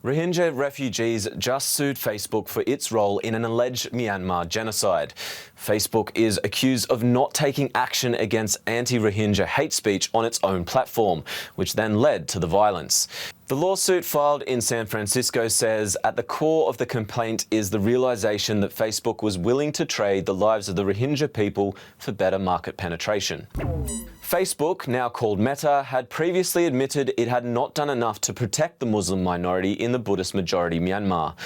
Rohingya refugees just sued Facebook for its role in an alleged Myanmar genocide. Facebook is accused of not taking action against anti-Rohingya hate speech on its own platform, which then led to the violence. The lawsuit filed in San Francisco says at the core of the complaint is the realization that Facebook was willing to trade the lives of the Rohingya people for better market penetration. Facebook, now called Meta, had previously admitted it had not done enough to protect the Muslim minority in the Buddhist majority Myanmar.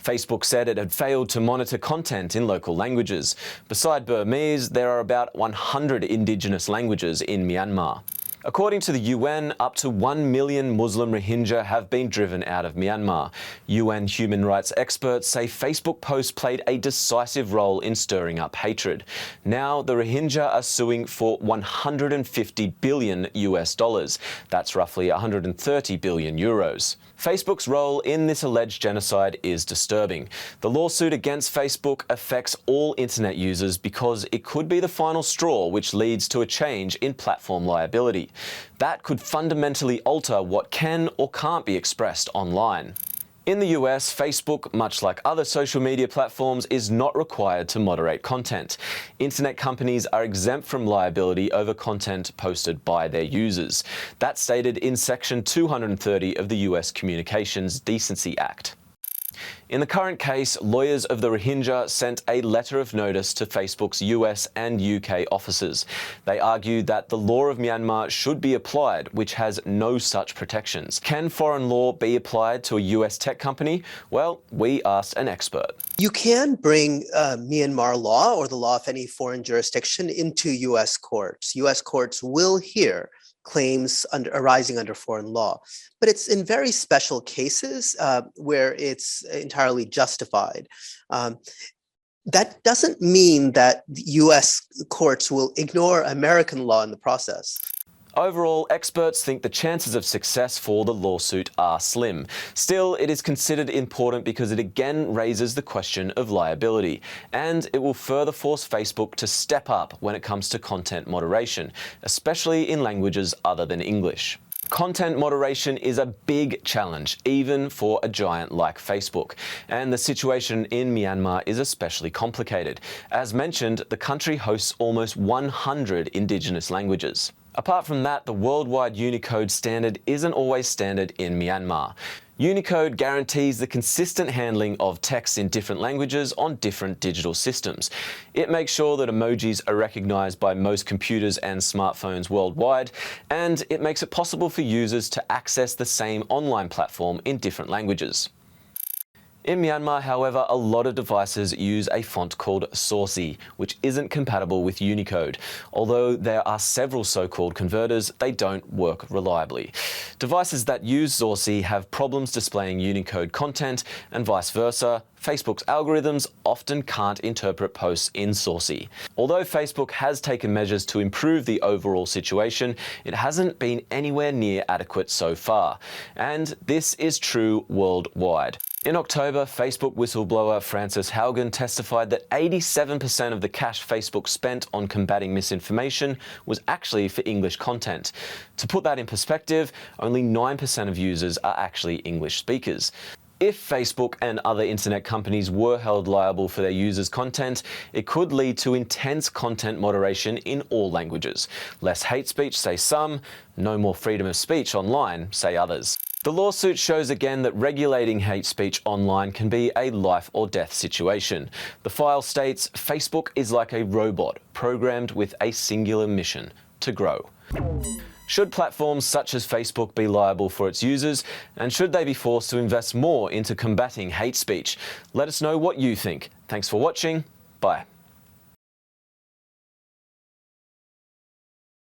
Facebook said it had failed to monitor content in local languages. Beside Burmese, there are about 100 indigenous languages in Myanmar. According to the UN, up to 1 million Muslim Rohingya have been driven out of Myanmar. UN human rights experts say Facebook posts played a decisive role in stirring up hatred. Now the Rohingya are suing for 150 billion US dollars. That's roughly 130 billion euros. Facebook's role in this alleged genocide is disturbing. The lawsuit against Facebook affects all internet users because it could be the final straw which leads to a change in platform liability. That could fundamentally alter what can or can't be expressed online. In the US, Facebook, much like other social media platforms, is not required to moderate content. Internet companies are exempt from liability over content posted by their users. That's stated in Section 230 of the US Communications Decency Act. In the current case, lawyers of the Rohingya sent a letter of notice to Facebook's US and UK offices. They argued that the law of Myanmar should be applied, which has no such protections. Can foreign law be applied to a US tech company? Well, we asked an expert. You can bring Myanmar law or the law of any foreign jurisdiction into US courts. US courts will hear claims arising under foreign law. But it's in very special cases where it's entirely justified. That doesn't mean that US courts will ignore American law in the process. Overall, experts think the chances of success for the lawsuit are slim. Still, it is considered important because it again raises the question of liability, and it will further force Facebook to step up when it comes to content moderation, especially in languages other than English. Content moderation is a big challenge, even for a giant like Facebook. And the situation in Myanmar is especially complicated. As mentioned, the country hosts almost 100 indigenous languages. Apart from that, the worldwide Unicode standard isn't always standard in Myanmar. Unicode guarantees the consistent handling of text in different languages on different digital systems. It makes sure that emojis are recognized by most computers and smartphones worldwide, and it makes it possible for users to access the same online platform in different languages. In Myanmar, however, a lot of devices use a font called Saucy, which isn't compatible with Unicode. Although there are several so-called converters, they don't work reliably. Devices that use Saucy have problems displaying Unicode content, and vice versa. Facebook's algorithms often can't interpret posts in Saucy. Although Facebook has taken measures to improve the overall situation, it hasn't been anywhere near adequate so far. And this is true worldwide. In October, Facebook whistleblower Frances Haugen testified that 87% of the cash Facebook spent on combating misinformation was actually for English content. To put that in perspective, only 9% of users are actually English speakers. If Facebook and other internet companies were held liable for their users' content, it could lead to intense content moderation in all languages. Less hate speech, say some, no more freedom of speech online, say others. The lawsuit shows again that regulating hate speech online can be a life or death situation. The file states, Facebook is like a robot programmed with a singular mission: to grow. Should platforms such as Facebook be liable for its users, and should they be forced to invest more into combating hate speech? Let us know what you think. Thanks for watching. Bye.